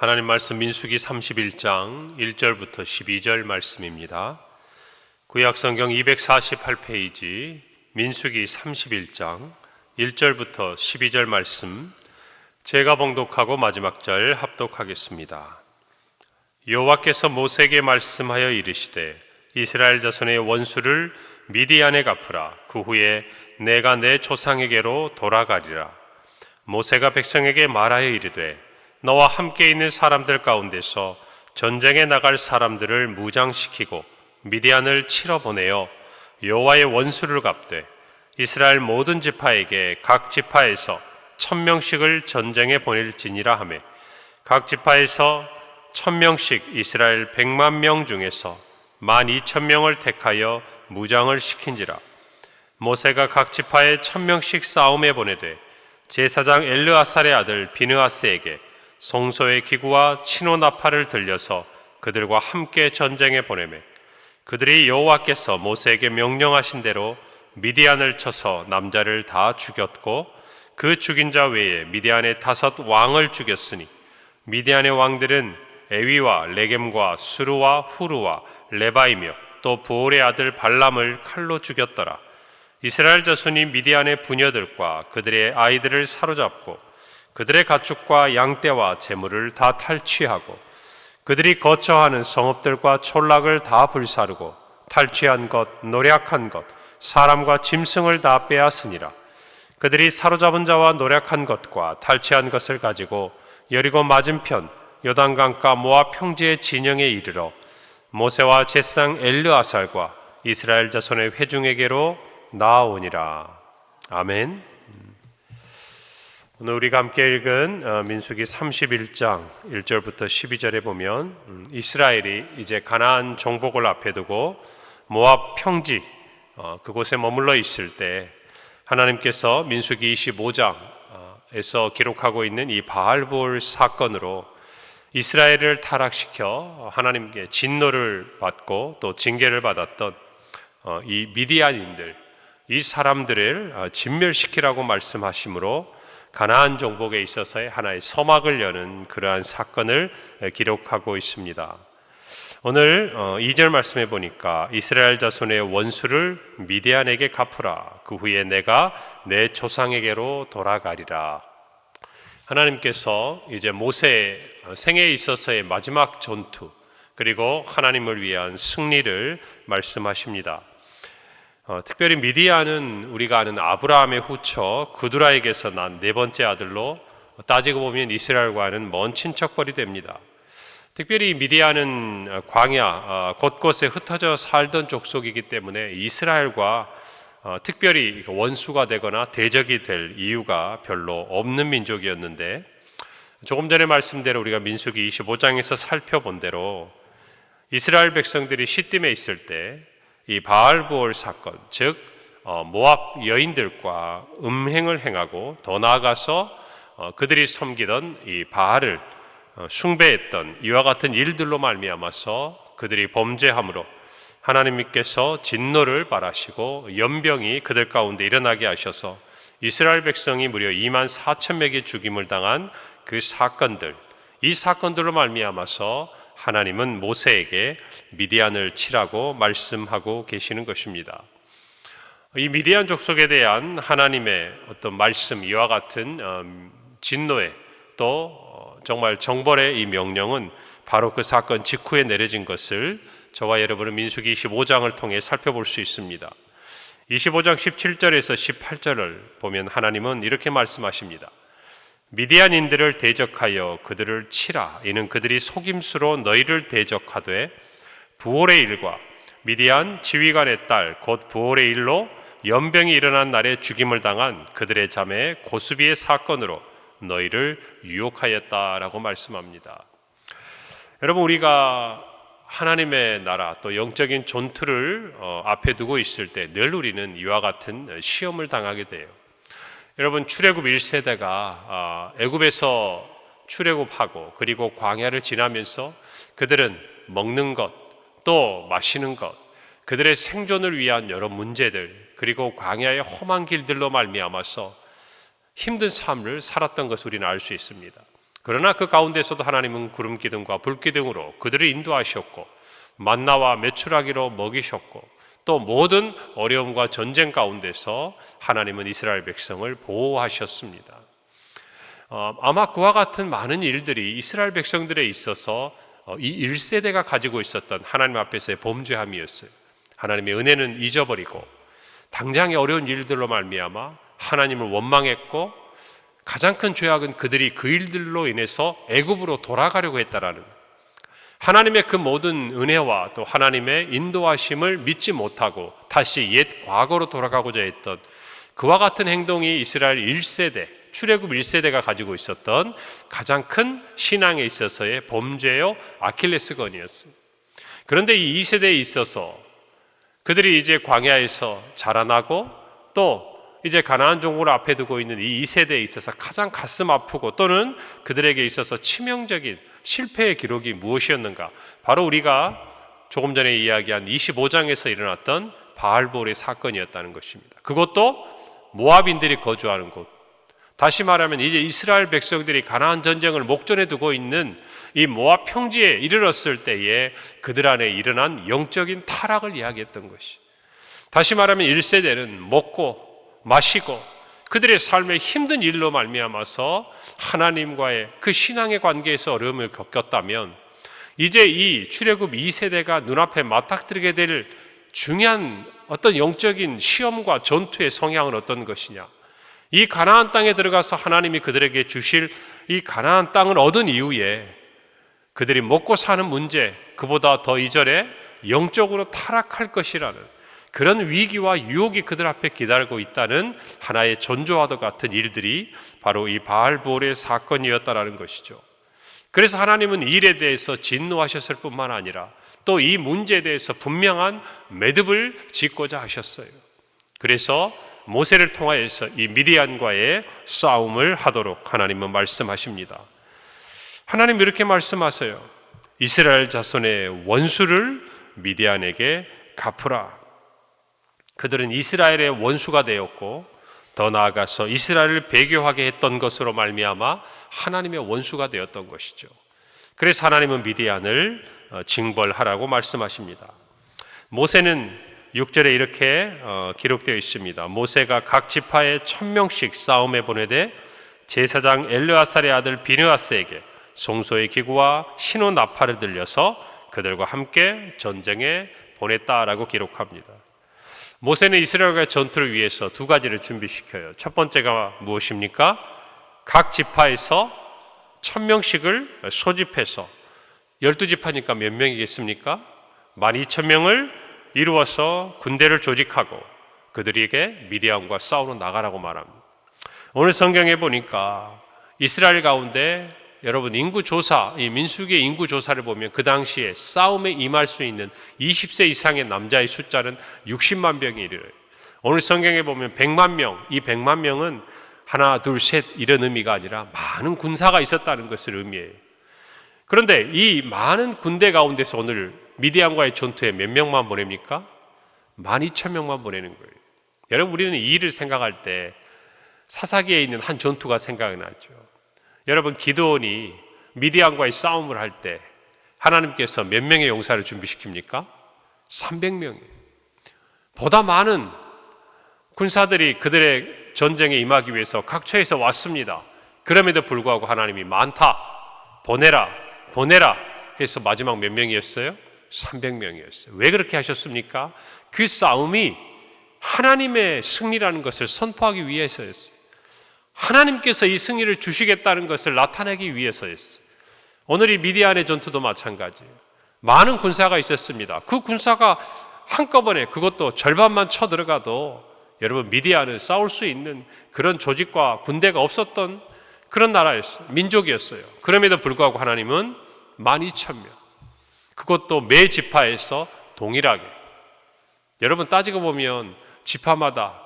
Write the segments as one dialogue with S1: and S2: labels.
S1: 하나님 말씀 민수기 31장 1절부터 12절 말씀입니다. 구약성경 248페이지 민수기 31장 1절부터 12절 말씀, 제가 봉독하고 마지막 절 합독하겠습니다. 여호와께서 모세에게 말씀하여 이르시되 이스라엘 자손의 원수를 미디안에 갚으라. 그 후에 내가 내 조상에게로 돌아가리라. 모세가 백성에게 말하여 이르되 너와 함께 있는 사람들 가운데서 전쟁에 나갈 사람들을 무장시키고 미디안을 치러 보내어 여호와의 원수를 갚되 이스라엘 모든 지파에게 각 지파에서 1000명씩을 전쟁에 보낼지니라 하며, 각 지파에서 1000명씩 이스라엘 100만 명 중에서 12,000명을 택하여 무장을 시킨지라. 모세가 각 지파에 1000명씩 싸움에 보내되 제사장 엘르아살의 아들 비느하스에게 송소의 기구와 신호나팔을 들려서 그들과 함께 전쟁에 보내매, 그들이 여호와께서 모세에게 명령하신 대로 미디안을 쳐서 남자를 다 죽였고 그 죽인 자 외에 미디안의 5 왕을 죽였으니 미디안의 왕들은 에위와 레겜과 수르와 후르와 레바이며 또 부올의 아들 발람을 칼로 죽였더라. 이스라엘 자손이 미디안의 부녀들과 그들의 아이들을 사로잡고 그들의 가축과 양떼와 재물을 다 탈취하고 그들이 거처하는 성읍들과 촌락을 다 불사르고 탈취한 것, 노략한 것, 사람과 짐승을 다 빼앗으니라. 그들이 사로잡은 자와 노략한 것과 탈취한 것을 가지고 여리고 맞은편 요단강가 모압 평지의 진영에 이르러 모세와 제사장 엘르아살과 이스라엘 자손의 회중에게로 나아오니라. 아멘. 오늘 우리가 함께 읽은 민수기 31장 1절부터 12절에 보면 이스라엘이 이제 가나안 정복을 앞에 두고 모압 평지 그곳에 머물러 있을 때 하나님께서 민수기 25장에서 기록하고 있는 이 바알볼 사건으로 이스라엘을 타락시켜 하나님께 진노를 받고 또 징계를 받았던 이 미디안인들, 이 사람들을 진멸시키라고 말씀하심으로 가나안 정복에 있어서의 하나의 서막을 여는 그러한 사건을 기록하고 있습니다. 오늘 2절 말씀해 보니까 이스라엘 자손의 원수를 미디안에게 갚으라. 그 후에 내가 내 조상에게로 돌아가리라. 하나님께서 이제 모세 생애에 있어서의 마지막 전투, 그리고 하나님을 위한 승리를 말씀하십니다. 특별히 미디안은 우리가 아는 아브라함의 후처 그두라에게서 난 4번째 아들로 따지고 보면 이스라엘과는 먼 친척벌이 됩니다. 특별히 미디안은 광야 곳곳에 흩어져 살던 족속이기 때문에 이스라엘과 특별히 원수가 되거나 대적이 될 이유가 별로 없는 민족이었는데, 조금 전에 말씀대로 우리가 민수기 25장에서 살펴본 대로 이스라엘 백성들이 시딤에 있을 때 이 바알부올 사건, 즉 모압 여인들과 음행을 행하고 더 나아가서 그들이 섬기던 이 바알을 숭배했던 이와 같은 일들로 말미암아서 그들이 범죄함으로 하나님께서 진노를 발하시고 연병이 그들 가운데 일어나게 하셔서 이스라엘 백성이 무려 24,000명의 죽임을 당한 그 사건들, 이 사건들로 말미암아서 하나님은 모세에게 미디안을 치라고 말씀하고 계시는 것입니다. 이 미디안 족속에 대한 하나님의 어떤 말씀, 이와 같은 진노의 또 정말 정벌의 이 명령은 바로 그 사건 직후에 내려진 것을 저와 여러분은 민수기 25장을 통해 살펴볼 수 있습니다. 25장 17절에서 18절을 보면 하나님은 이렇게 말씀하십니다. 미디안인들을 대적하여 그들을 치라. 이는 그들이 속임수로 너희를 대적하되 부올의 일과 미디안 지휘관의 딸 곧 부올의 일로 연병이 일어난 날에 죽임을 당한 그들의 자매 고수비의 사건으로 너희를 유혹하였다라고 말씀합니다. 여러분, 우리가 하나님의 나라 또 영적인 전투를 앞에 두고 있을 때 늘 우리는 이와 같은 시험을 당하게 돼요. 여러분, 출애굽 1세대가 애굽에서 출애굽하고 그리고 광야를 지나면서 그들은 먹는 것, 또 마시는 것, 그들의 생존을 위한 여러 문제들, 그리고 광야의 험한 길들로 말미암아서 힘든 삶을 살았던 것을 우리는 알 수 있습니다. 그러나 그 가운데서도 하나님은 구름 기둥과 불 기둥으로 그들을 인도하셨고 만나와 메추라기로 먹이셨고 또 모든 어려움과 전쟁 가운데서 하나님은 이스라엘 백성을 보호하셨습니다. 아마 그와 같은 많은 일들이 이스라엘 백성들에 있어서 이 1세대가 가지고 있었던 하나님 앞에서의 범죄함이었어요. 하나님의 은혜는 잊어버리고 당장의 어려운 일들로 말미암아 하나님을 원망했고 가장 큰 죄악은 그들이 그 일들로 인해서 애굽으로 돌아가려고 했다라는 하나님의 그 모든 은혜와 또 하나님의 인도하심을 믿지 못하고 다시 옛 과거로 돌아가고자 했던 그와 같은 행동이 이스라엘 1세대, 출애굽 1세대가 가지고 있었던 가장 큰 신앙에 있어서의 범죄요 아킬레스건이었습니다. 그런데 이 2세대에 있어서 그들이 이제 광야에서 자라나고 또 이제 가나안 종국을 앞에 두고 있는 이 2세대에 있어서 가장 가슴 아프고 또는 그들에게 있어서 치명적인 실패의 기록이 무엇이었는가? 바로 우리가 조금 전에 이야기한 25장에서 일어났던 바알볼의 사건이었다는 것입니다. 그것도 모압인들이 거주하는 곳. 다시 말하면 이제 이스라엘 백성들이 가나안 전쟁을 목전에 두고 있는 이 모압 평지에 이르렀을 때에 그들 안에 일어난 영적인 타락을 이야기했던 것이. 다시 말하면 1세대는 먹고 마시고 그들의 삶의 힘든 일로 말미암아서 하나님과의 그 신앙의 관계에서 어려움을 겪었다면 이제 이 출애굽 2세대가 눈앞에 맞닥뜨리게 될 중요한 어떤 영적인 시험과 전투의 성향은 어떤 것이냐? 이 가나안 땅에 들어가서 하나님이 그들에게 주실 이 가나안 땅을 얻은 이후에 그들이 먹고 사는 문제, 그보다 더 이전에 영적으로 타락할 것이라는 그런 위기와 유혹이 그들 앞에 기다리고 있다는 하나의 전조와도 같은 일들이 바로 이 바알볼의 사건이었다라는 것이죠. 그래서 하나님은 이 일에 대해서 진노하셨을 뿐만 아니라 또 이 문제에 대해서 분명한 매듭을 짓고자 하셨어요. 그래서 모세를 통하여서 이 미디안과의 싸움을 하도록 하나님은 말씀하십니다. 하나님 이렇게 말씀하세요. 이스라엘 자손의 원수를 미디안에게 갚으라. 그들은 이스라엘의 원수가 되었고 더 나아가서 이스라엘을 배교하게 했던 것으로 말미암아 하나님의 원수가 되었던 것이죠. 그래서 하나님은 미디안을 징벌하라고 말씀하십니다. 모세는 6절에 이렇게 기록되어 있습니다. 모세가 각 지파에 1000명씩 싸움에 보내되 제사장 엘르아살의 아들 비느하스에게 송소의 기구와 신호 나팔을 들려서 그들과 함께 전쟁에 보냈다라고 기록합니다. 모세는 이스라엘과의 전투를 위해서 두 가지를 준비시켜요. 첫 번째가 무엇입니까? 각 지파에서 1000명씩을 소집해서 12지파니까 몇 명이겠습니까? 12,000명을 이루어서 군대를 조직하고 그들에게 미디안과 싸우러 나가라고 말합니다. 오늘 성경에 보니까 이스라엘 가운데 여러분 인구조사, 이 민수기의 인구조사를 보면 그 당시에 싸움에 임할 수 있는 20세 이상의 남자의 숫자는 60만 명이 이르러요. 오늘 성경에 보면 100만 명, 이 100만 명은 하나, 둘, 셋 이런 의미가 아니라 많은 군사가 있었다는 것을 의미해요. 그런데 이 많은 군대 가운데서 오늘 미디안과의 전투에 몇 명만 보냅니까? 12,000명만 보내는 거예요. 여러분 우리는 이 일을 생각할 때 사사기에 있는 한 전투가 생각이 나죠. 여러분 기드온이 미디안과의 싸움을 할 때 하나님께서 몇 명의 용사를 준비시킵니까? 300명이에요. 보다 많은 군사들이 그들의 전쟁에 임하기 위해서 각처에서 왔습니다. 그럼에도 불구하고 하나님이 많다, 보내라 해서 마지막 몇 명이었어요? 300명이었어요. 왜 그렇게 하셨습니까? 그 싸움이 하나님의 승리라는 것을 선포하기 위해서였어요. 하나님께서 이 승리를 주시겠다는 것을 나타내기 위해서였어요. 오늘 이 미디안의 전투도 마찬가지예요. 많은 군사가 있었습니다. 그 군사가 한꺼번에 그것도 절반만 쳐들어가도 여러분 미디안은 싸울 수 있는 그런 조직과 군대가 없었던 그런 나라였어요. 민족이었어요. 그럼에도 불구하고 하나님은 12,000명, 그것도 매 지파에서 동일하게. 여러분 따지고 보면 지파마다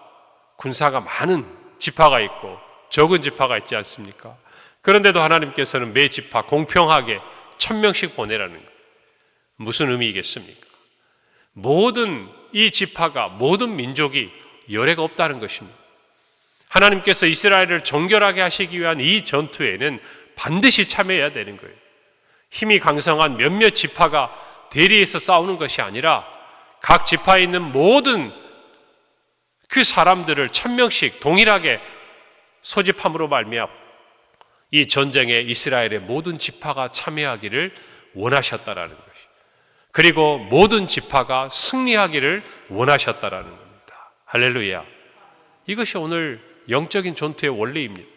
S1: 군사가 많은 지파가 있고 적은 지파가 있지 않습니까? 그런데도 하나님께서는 매 지파 공평하게 1000명씩 보내라는 거예요. 무슨 의미겠습니까? 모든 이 지파가, 모든 민족이 열애가 없다는 것입니다. 하나님께서 이스라엘을 정결하게 하시기 위한 이 전투에는 반드시 참여해야 되는 거예요. 힘이 강성한 몇몇 지파가 대리해서 싸우는 것이 아니라 각 지파에 있는 모든 그 사람들을 1000명씩 동일하게 소집함으로 말미암아 이 전쟁에 이스라엘의 모든 지파가 참여하기를 원하셨다라는 것이, 그리고 모든 지파가 승리하기를 원하셨다라는 겁니다. 할렐루야. 이것이 오늘 영적인 전투의 원리입니다.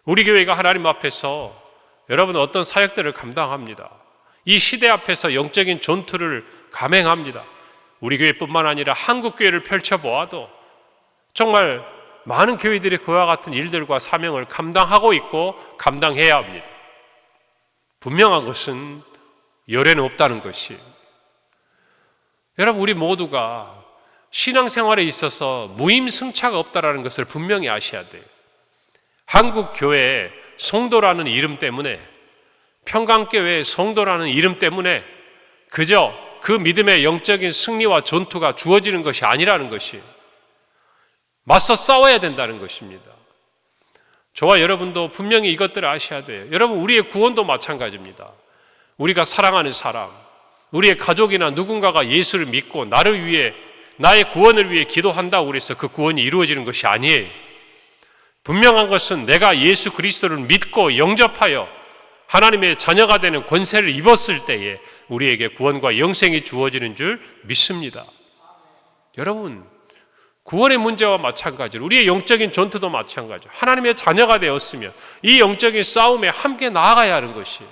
S1: 우리 교회가 하나님 앞에서 여러분 어떤 사역들을 감당합니다. 이 시대 앞에서 영적인 전투를 감행합니다. 우리 교회뿐만 아니라 한국 교회를 펼쳐보아도 정말 많은 교회들이 그와 같은 일들과 사명을 감당하고 있고 감당해야 합니다. 분명한 것은 열에는 없다는 것이, 여러분 우리 모두가 신앙생활에 있어서 무임승차가 없다는 것을 분명히 아셔야 돼요. 한국 교회의 성도라는 이름 때문에, 평강교회의 성도라는 이름 때문에 그저 그 믿음의 영적인 승리와 전투가 주어지는 것이 아니라는 것이, 맞서 싸워야 된다는 것입니다. 저와 여러분도 분명히 이것들을 아셔야 돼요. 여러분 우리의 구원도 마찬가지입니다. 우리가 사랑하는 사람, 우리의 가족이나 누군가가 예수를 믿고 나를 위해, 나의 구원을 위해 기도한다고 해서 그 구원이 이루어지는 것이 아니에요. 분명한 것은 내가 예수 그리스도를 믿고 영접하여 하나님의 자녀가 되는 권세를 입었을 때에 우리에게 구원과 영생이 주어지는 줄 믿습니다. 여러분 구원의 문제와 마찬가지로 우리의 영적인 전투도 마찬가지로 하나님의 자녀가 되었으면 이 영적인 싸움에 함께 나아가야 하는 것이에요.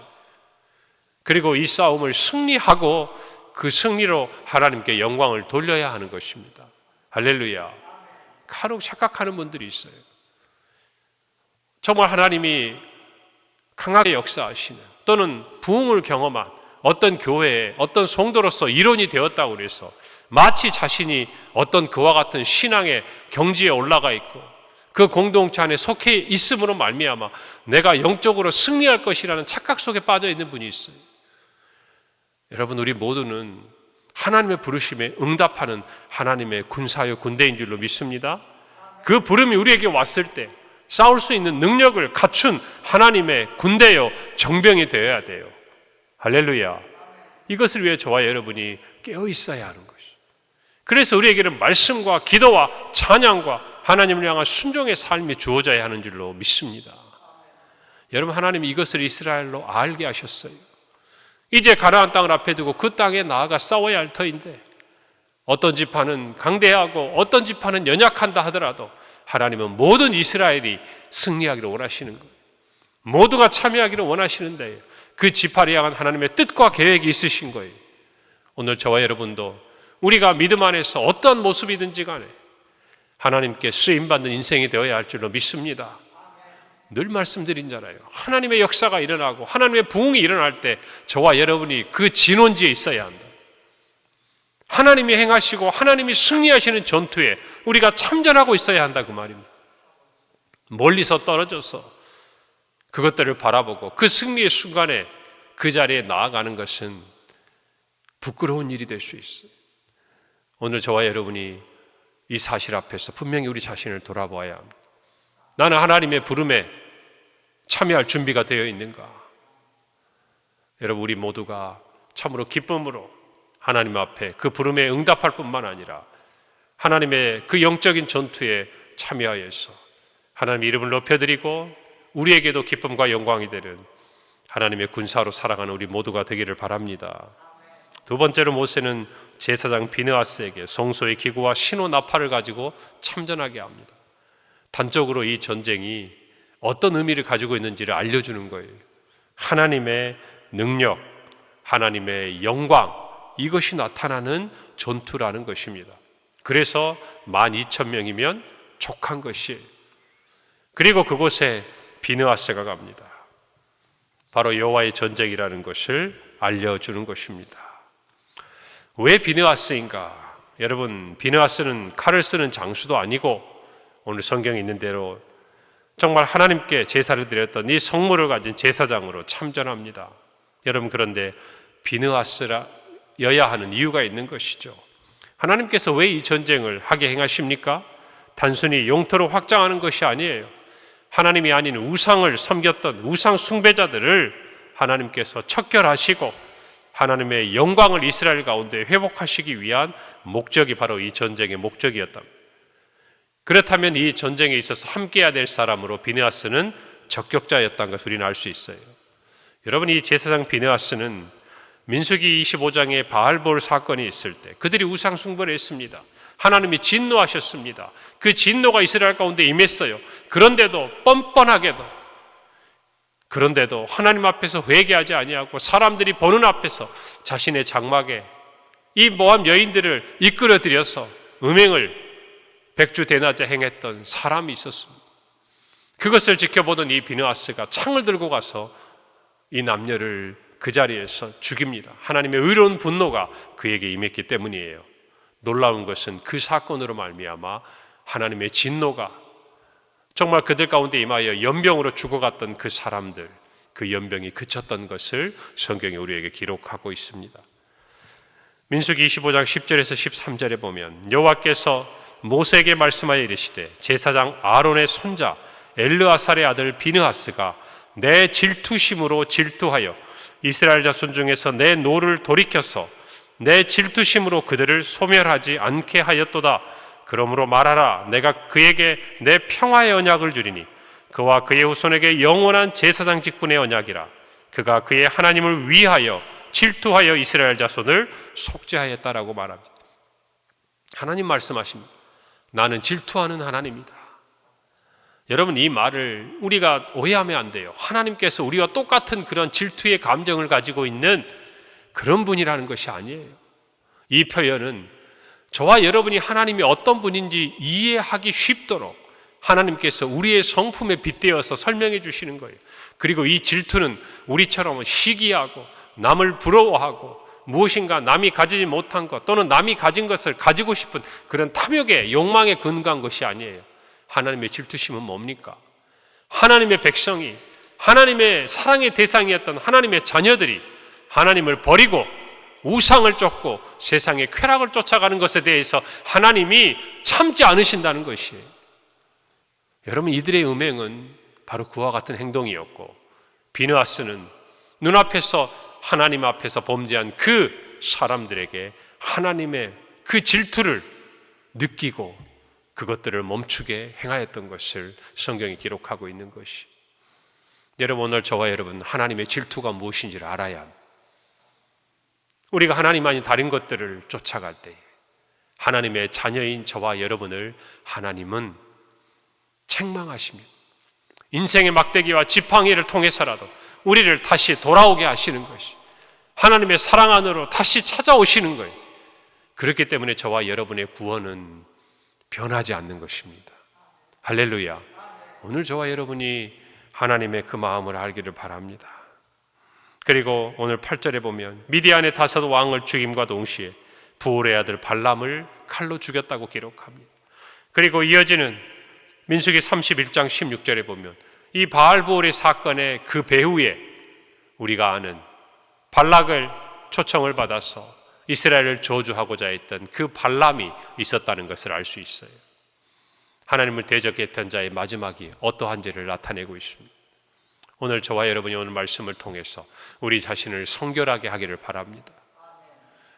S1: 그리고 이 싸움을 승리하고 그 승리로 하나님께 영광을 돌려야 하는 것입니다. 할렐루야. 간혹 착각하는 분들이 있어요. 정말 하나님이 강하게 역사하시는 또는 부흥을 경험한 어떤 교회에 어떤 성도로서 일원이 되었다고 해서 마치 자신이 어떤 그와 같은 신앙의 경지에 올라가 있고 그 공동체 안에 속해 있음으로 말미암아 내가 영적으로 승리할 것이라는 착각 속에 빠져 있는 분이 있어요. 여러분 우리 모두는 하나님의 부르심에 응답하는 하나님의 군사요 군대인 줄로 믿습니다. 그 부름이 우리에게 왔을 때 싸울 수 있는 능력을 갖춘 하나님의 군대요 정병이 되어야 돼요. 할렐루야. 이것을 위해 저와 여러분이 깨어 있어야 하는 것이. 그래서 우리에게는 말씀과 기도와 찬양과 하나님을 향한 순종의 삶이 주어져야 하는 줄로 믿습니다. 여러분 하나님이 이것을 이스라엘로 알게 하셨어요. 이제 가나안 땅을 앞에 두고 그 땅에 나아가 싸워야 할 터인데 어떤 지파는 강대하고 어떤 지파는 연약한다 하더라도 하나님은 모든 이스라엘이 승리하기를 원하시는 거예요. 모두가 참여하기를 원하시는데 그 지파를 향한 하나님의 뜻과 계획이 있으신 거예요. 오늘 저와 여러분도 우리가 믿음 안에서 어떤 모습이든지 간에 하나님께 쓰임받는 인생이 되어야 할 줄로 믿습니다. 늘 말씀드린잖아요. 하나님의 역사가 일어나고 하나님의 부흥이 일어날 때 저와 여러분이 그 진원지에 있어야 한다. 하나님이 행하시고 하나님이 승리하시는 전투에 우리가 참전하고 있어야 한다 그 말입니다. 멀리서 떨어져서 그것들을 바라보고 그 승리의 순간에 그 자리에 나아가는 것은 부끄러운 일이 될 수 있어요. 오늘 저와 여러분이 이 사실 앞에서 분명히 우리 자신을 돌아보아야 합니다. 나는 하나님의 부름에 참여할 준비가 되어 있는가? 여러분 우리 모두가 참으로 기쁨으로 하나님 앞에 그 부름에 응답할 뿐만 아니라 하나님의 그 영적인 전투에 참여하여서 하나님의 이름을 높여드리고 우리에게도 기쁨과 영광이 되는 하나님의 군사로 살아가는 우리 모두가 되기를 바랍니다. 두 번째로 모세는 제사장 비느하스에게 성소의 기구와 신호 나팔을 가지고 참전하게 합니다. 단적으로 이 전쟁이 어떤 의미를 가지고 있는지를 알려주는 거예요. 하나님의 능력, 하나님의 영광, 이것이 나타나는 전투라는 것입니다. 그래서 12,000명이면 족한 것이에요. 그리고 그곳에 비느하스가 갑니다. 바로 여호와의 전쟁이라는 것을 알려주는 것입니다. 왜 비느하스인가? 여러분 비느하스는 칼을 쓰는 장수도 아니고 오늘 성경에 있는 대로 정말 하나님께 제사를 드렸던 이 성물을 가진 제사장으로 참전합니다. 여러분 그런데 비느하스여야 하는 이유가 있는 것이죠. 하나님께서 왜 이 전쟁을 하게 행하십니까? 단순히 영토를 확장하는 것이 아니에요. 하나님이 아닌 우상을 섬겼던 우상 숭배자들을 하나님께서 척결하시고 하나님의 영광을 이스라엘 가운데 회복하시기 위한 목적이 바로 이 전쟁의 목적이었다. 그렇다면 이 전쟁에 있어서 함께해야 될 사람으로 비느하스는 적격자였다는 것을 우리는 알 수 있어요. 여러분, 이 제사장 비느하스는 민수기 25장에 바알볼 사건이 있을 때 그들이 우상 숭배를 했습니다. 하나님이 진노하셨습니다. 그 진노가 이스라엘 가운데 임했어요. 그런데도 그런데도 하나님 앞에서 회개하지 아니하고 사람들이 보는 앞에서 자신의 장막에 이 모함 여인들을 이끌어들여서 음행을 백주대낮에 행했던 사람이 있었습니다. 그것을 지켜보던 이 비느하스가 창을 들고 가서 이 남녀를 그 자리에서 죽입니다. 하나님의 의로운 분노가 그에게 임했기 때문이에요. 놀라운 것은 그 사건으로 말미암아 하나님의 진노가 정말 그들 가운데 임하여 연병으로 죽어갔던 그 사람들, 그 연병이 그쳤던 것을 성경이 우리에게 기록하고 있습니다. 민수기 25장 10절에서 13절에 보면 여호와께서 모세에게 말씀하여 이르시되 제사장 아론의 손자 엘르아살의 아들 비느하스가 내 질투심으로 질투하여 이스라엘 자손 중에서 내 노를 돌이켜서 내 질투심으로 그들을 소멸하지 않게 하였도다. 그러므로 말하라. 내가 그에게 내 평화의 언약을 주리니 그와 그의 후손에게 영원한 제사장 직분의 언약이라. 그가 그의 하나님을 위하여 질투하여 이스라엘 자손을 속죄하였다라고 말합니다. 하나님 말씀하십니다. 나는 질투하는 하나님이다. 여러분, 이 말을 우리가 오해하면 안 돼요. 하나님께서 우리와 똑같은 그런 질투의 감정을 가지고 있는 그런 분이라는 것이 아니에요. 이 표현은 저와 여러분이 하나님이 어떤 분인지 이해하기 쉽도록 하나님께서 우리의 성품에 빗대어서 설명해 주시는 거예요. 그리고 이 질투는 우리처럼 시기하고 남을 부러워하고 무엇인가 남이 가지지 못한 것 또는 남이 가진 것을 가지고 싶은 그런 탐욕의 욕망에 근거한 것이 아니에요. 하나님의 질투심은 뭡니까? 하나님의 백성이 하나님의 사랑의 대상이었던 하나님의 자녀들이 하나님을 버리고 우상을 쫓고 세상의 쾌락을 쫓아가는 것에 대해서 하나님이 참지 않으신다는 것이에요. 여러분, 이들의 음행은 바로 그와 같은 행동이었고 비느하스는 눈앞에서 하나님 앞에서 범죄한 그 사람들에게 하나님의 그 질투를 느끼고 그것들을 멈추게 행하였던 것을 성경이 기록하고 있는 것이. 여러분, 오늘 저와 여러분 하나님의 질투가 무엇인지를 알아야 합니다. 우리가 하나님 아닌 다른 것들을 쫓아갈 때 하나님의 자녀인 저와 여러분을 하나님은 책망하십니다. 인생의 막대기와 지팡이를 통해서라도 우리를 다시 돌아오게 하시는 것이 하나님의 사랑 안으로 다시 찾아오시는 거예요. 그렇기 때문에 저와 여러분의 구원은 변하지 않는 것입니다. 할렐루야. 오늘 저와 여러분이 하나님의 그 마음을 알기를 바랍니다. 그리고 오늘 8절에 보면 미디안의 다섯 왕을 죽임과 동시에 부올의 아들 발람을 칼로 죽였다고 기록합니다. 그리고 이어지는 민수기 31장 16절에 보면 이 바알부올의 사건의 그 배후에 우리가 아는 발락을 초청을 받아서 이스라엘을 저주하고자 했던 그 발람이 있었다는 것을 알 수 있어요. 하나님을 대적했던 자의 마지막이 어떠한지를 나타내고 있습니다. 오늘 저와 여러분이 오늘 말씀을 통해서 우리 자신을 성결하게 하기를 바랍니다.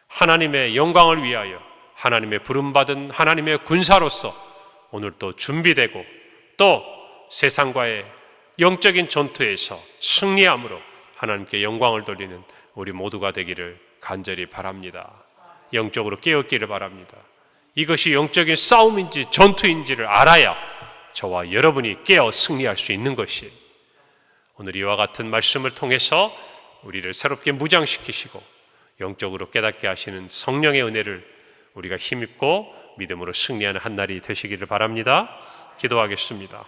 S1: 하나님의 영광을 위하여 하나님의 부름받은 하나님의 군사로서 오늘 또 준비되고 또 세상과의 영적인 전투에서 승리함으로 하나님께 영광을 돌리는 우리 모두가 되기를 간절히 바랍니다. 영적으로 깨었기를 바랍니다. 이것이 영적인 싸움인지 전투인지를 알아야 저와 여러분이 깨어 승리할 수 있는 것이에요. 오늘 이와 같은 말씀을 통해서 우리를 새롭게 무장시키시고 영적으로 깨닫게 하시는 성령의 은혜를 우리가 힘입고 믿음으로 승리하는 한 날이 되시기를 바랍니다. 기도하겠습니다.